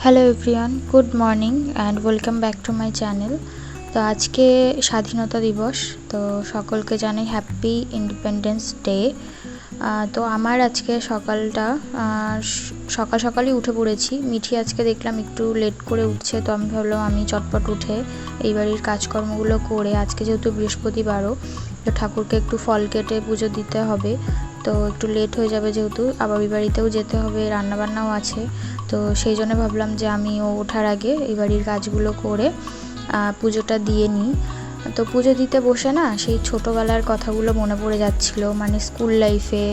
Hello everyone, good morning and welcome back to my channel. তো আজকে স্বাধীনতা দিবস, তো সকলকে জানাই হ্যাপি ইন্ডিপেন্ডেন্স ডে। তো আমার আজকে সকাল সকালই উঠে পড়েছি। মিঠি আজকে দেখলাম একটু লেট করে উঠছে, তো আমি ভাবলাম আমি চটপট উঠে এই বাড়ির কাজকর্মগুলো করে, আজকে যেহেতু বৃহস্পতিবারও, তো ঠাকুরকে একটু ফল কেটে পুজো দিতে হবে, তো একটু লেট হয়ে যাবে, যেহেতু আবার ওই বাড়িতেও যেতে হবে, রান্নাবান্নাও আছে। তো সেই জন্য ভাবলাম যে আমিও ওঠার আগে এই বাড়ির কাজগুলো করে পুজোটা দিয়ে নিই। তো পুজো দিতে বসে না সেই ছোটোবেলার কথাগুলো মনে পড়ে যাচ্ছিল, মানে স্কুল লাইফে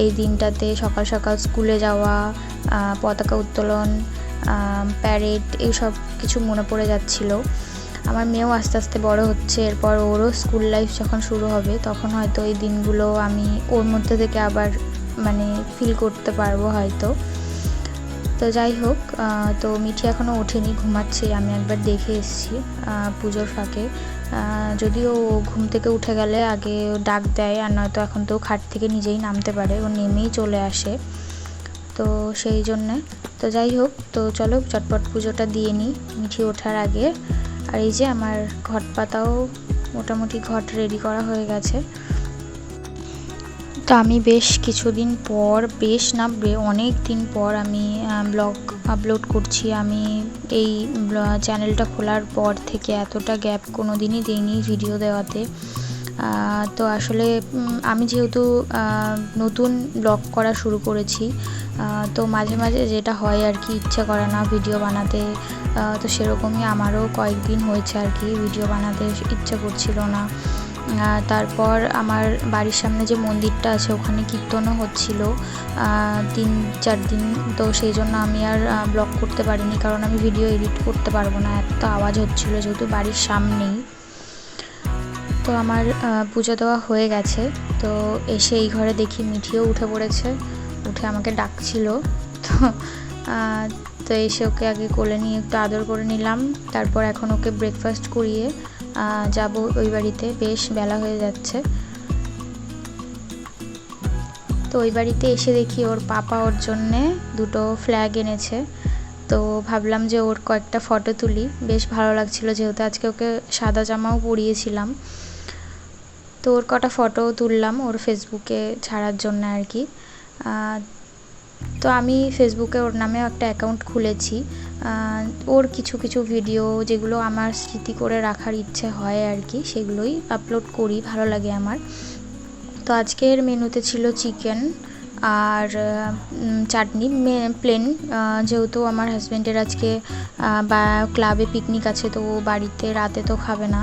এই দিনটাতে সকাল সকাল স্কুলে যাওয়া, পতাকা উত্তোলন, প্যারেড, এইসব কিছু মনে পড়ে যাচ্ছিল। আমার মেয়েও আস্তে আস্তে বড় হচ্ছে, এরপর ওরও স্কুল লাইফ যখন শুরু হবে তখন হয়তো এই দিনগুলো আমি ওর মধ্যে থেকে আবার মানে ফিল করতে পারবো হয়তো। তো যাই হোক, তো মিঠি এখনও ওঠেনি, ঘুমাচ্ছে। আমি একবার দেখে এসেছি পুজোর ফাঁকে, যদিও ও ঘুম থেকে উঠে গেলে আগে ডাক দেয়, আর নয়তো এখন তো খাট থেকে নিজেই নামতে পারে, ও নেমেই চলে আসে। তো সেই জন্যে, তো যাই হোক, তো চলো চটপট পুজোটা দিয়ে নিই মিঠি ওঠার আগে। আর এই যে আমার ঘট পাতাও মোটামুটি ঘট রেডি করা হয়ে গেছে। তো আমি বেশ কিছুদিন পর, অনেক দিন পর আমি ব্লগ আপলোড করছি। আমি এই চ্যানেলটা খোলার পর থেকে এতটা গ্যাপ কোনো দিনই দিইনি ভিডিও দেওয়াতে। তো আসলে আমি যেহেতু নতুন ব্লগ করা শুরু করেছি, তো মাঝে মাঝে যেটা হয় আর কি, ইচ্ছে করে না ভিডিও বানাতে। তো সেরকমই আমারও কয়েকদিন হয়েছে আর কি, ভিডিও বানাতে ইচ্ছে করছিল না। তারপর আমার বাড়ির সামনে যে মন্দিরটা আছে ওখানে কীর্তনও হচ্ছিল 3-4 দিন, তো সেই জন্য আমি আর ব্লগ করতে পারিনি, কারণ আমি ভিডিও এডিট করতে পারবো না, এত আওয়াজ হচ্ছিলো যেহেতু বাড়ির সামনেই। তো আমার পুজো দেওয়া হয়ে গেছে, তো এসে এই ঘরে দেখি মিঠিও উঠে পড়েছে, উঠে আমাকে ডাকছিল। তো তো এসে ওকে আগে কোলে নিয়ে একটু আদর করে নিলাম, তারপর এখন ওকে ব্রেকফাস্ট করিয়ে যাব ওই বাড়িতে, বেশ বেলা হয়ে যাচ্ছে। তো ওই বাড়িতে এসে দেখি ওর পাপা ওর জন্যে 2টো ফ্ল্যাগ এনেছে, তো ভাবলাম যে ওর কয়েকটা ফটো তুলি, বেশ ভালো লাগছিল, যেহেতু আজকে ওকে সাদা জামাও পরিয়েছিলাম। তো ওর কটা ফটোও তুললাম ওর ফেসবুকে ছাড়ার জন্য আর কি। তো আমি ফেসবুকে ওর নামেও একটা অ্যাকাউন্ট খুলেছি, ওর কিছু কিছু ভিডিও যেগুলো আমার স্মৃতি করে রাখার ইচ্ছে হয় আর কি, সেগুলোই আপলোড করি, ভালো লাগে আমার। তো আজকের মেনুতে ছিল চিকেন আর চাটনি, প্লেন, যেহেতু আমার হাজব্যান্ডের আজকে বা ক্লাবে পিকনিক আছে, তো ও বাড়িতে রাতে তো খাবে না,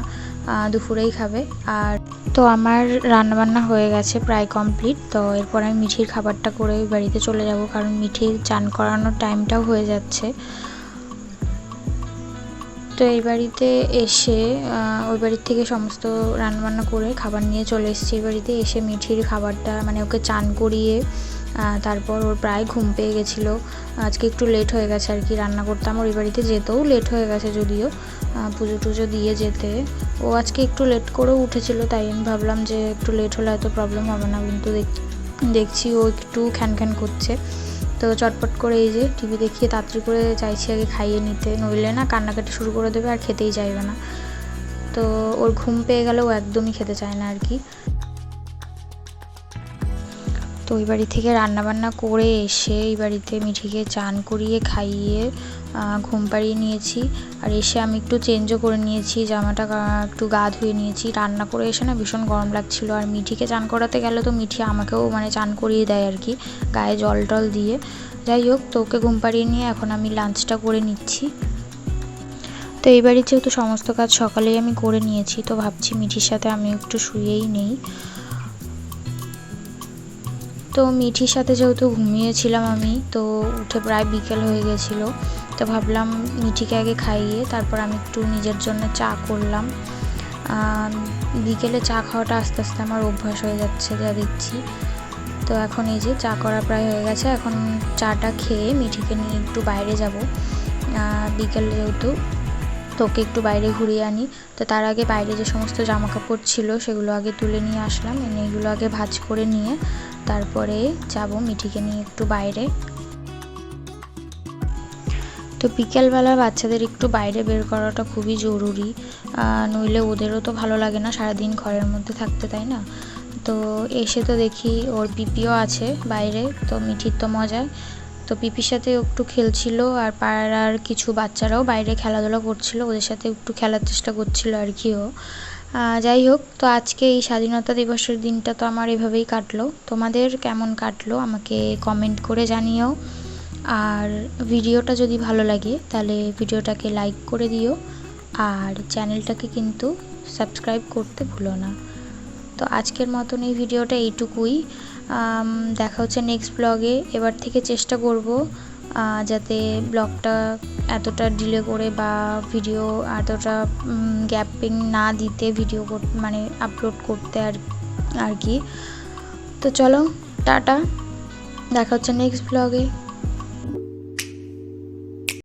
দুপুরেই খাবে। আর তো আমার রান্নাবান্না হয়ে গেছে, প্রায় কমপ্লিট। তো এরপর আমি মিঠির খাবারটা করে ওই বাড়িতে চলে যাব, কারণ মিঠির চান করানোর টাইমটাও হয়ে যাচ্ছে। তো এই বাড়িতে এসে ওই বাড়ির থেকে সমস্ত রান্নাবান্না করে খাবার নিয়ে চলে এসেছি এই বাড়িতে। এসে মিঠির খাবারটা মানে ওকে চান করিয়ে তারপর ওর প্রায় ঘুম পেয়ে গেছিলো, আজকে একটু লেট হয়ে গেছে আর কি রান্না করতে, আমার ওই বাড়িতে যেতেও লেট হয়ে গেছে, যদিও পুজো টুজো দিয়ে যেতে। ও আজকে একটু লেট করেও উঠেছিল, তাই আমি ভাবলাম যে একটু লেট হলে হয়তো প্রবলেম হবে না, কিন্তু দেখছি ও একটু খ্যান করছে। তো চটপট করে এই যে টিভি দেখিয়ে তাড়াতাড়ি করে চাইছি আগে খাইয়ে নিতে, নইলে না কান্নাকাটি শুরু করে দেবে আর খেতেই চাইবে না। তো ওর ঘুম পেয়ে গেলে ও একদমই খেতে চায় না আর কি। তো ওই বাড়ি থেকে রান্নাবান্না করে এসে এই বাড়িতে মিঠিকে চান করিয়ে খাইয়ে ঘুম পাড়িয়ে নিয়েছি। আর এসে আমি একটু চেঞ্জও করে নিয়েছি, জামাটা একটু গা ধুয়ে নিয়েছি। রান্না করে এসে না ভীষণ গরম লাগছিল, আর মিঠিকে চান করাতে গেলে তো মিঠি আমাকেও মানে চান করিয়ে দেয় আর কি, গায়ে জল টল দিয়ে। যাই হোক, তো ওকে ঘুম পাড়িয়ে নিয়ে এখন আমি লাঞ্চটা করে নিচ্ছি। তো এই বাড়ির যেহেতু সমস্ত কাজ সকালেই আমি করে নিয়েছি, তো ভাবছি মিঠির সাথে আমি একটু শুয়েই নেই। তো মিঠির সাথে যেহেতু ঘুমিয়েছিলাম আমি, তো উঠে প্রায় বিকেল হয়ে গেছিলো, তো ভাবলাম মিঠিকে আগে খাইয়ে তারপর আমি একটু নিজের জন্য চা করলাম। বিকেলে চা খাওয়াটা আস্তে আস্তে আমার অভ্যাস হয়ে যাচ্ছে যা দেখছি। তো এখন এই যে চা করা প্রায় হয়ে গেছে, এখন চাটা খেয়ে মিঠিকে নিয়ে একটু বাইরে যাব, বিকেল যেহেতু, তোকে একটু বাইরে ঘুরিয়ে আনি। তো তার আগে বাইরে যে সমস্ত জামা কাপড় ছিল সেগুলো আগে তুলে নিয়ে আসলাম, এনে এগুলো আগে ভাঁজ করে নিয়ে তারপরে যাব মিঠিকে নিয়ে একটু বাইরে। তো বিকেলবেলা বাচ্চাদের একটু বাইরে বের করাটা খুবই জরুরি, নইলে ওদেরও তো ভালো লাগে না সারাদিন ঘরের মধ্যে থাকতে, তাই না? তো এসে তো দেখি ওর পিপিও আছে বাইরে, তো মিঠির তো মজা, তো পিপির সাথে একটু খেলছিল আর পাড়ার কিছু বাচ্চারাও বাইরে খেলাধুলা করছিল, ওদের সাথে একটু খেলার চেষ্টা করছিল আর কি। ও যাই হোক, তো আজকে এই স্বাধীনতা দিবসের দিনটা তো আমার এভাবেই কাটলো। তোমাদের কেমন কাটলো আমাকে কমেন্ট করে জানিও। আর ভিডিওটা যদি ভালো লাগে তাহলে ভিডিওটাকে লাইক করে দিও, আর চ্যানেলটাকে কিন্তু সাবস্ক্রাইব করতে ভুলো না। তো আজকের মতন এই ভিডিওটা এইটুকুই, দেখা হচ্ছে নেক্সট ব্লগে। এবার থেকে চেষ্টা করব যাতে ব্লগটা এতটা ডিলে করে বা ভিডিও এতটা গ্যাপিং না দিতে ভিডিও মানে আপলোড করতে আর কি। তো চলো, টাটা, দেখা হচ্ছে নেক্সট ব্লগে।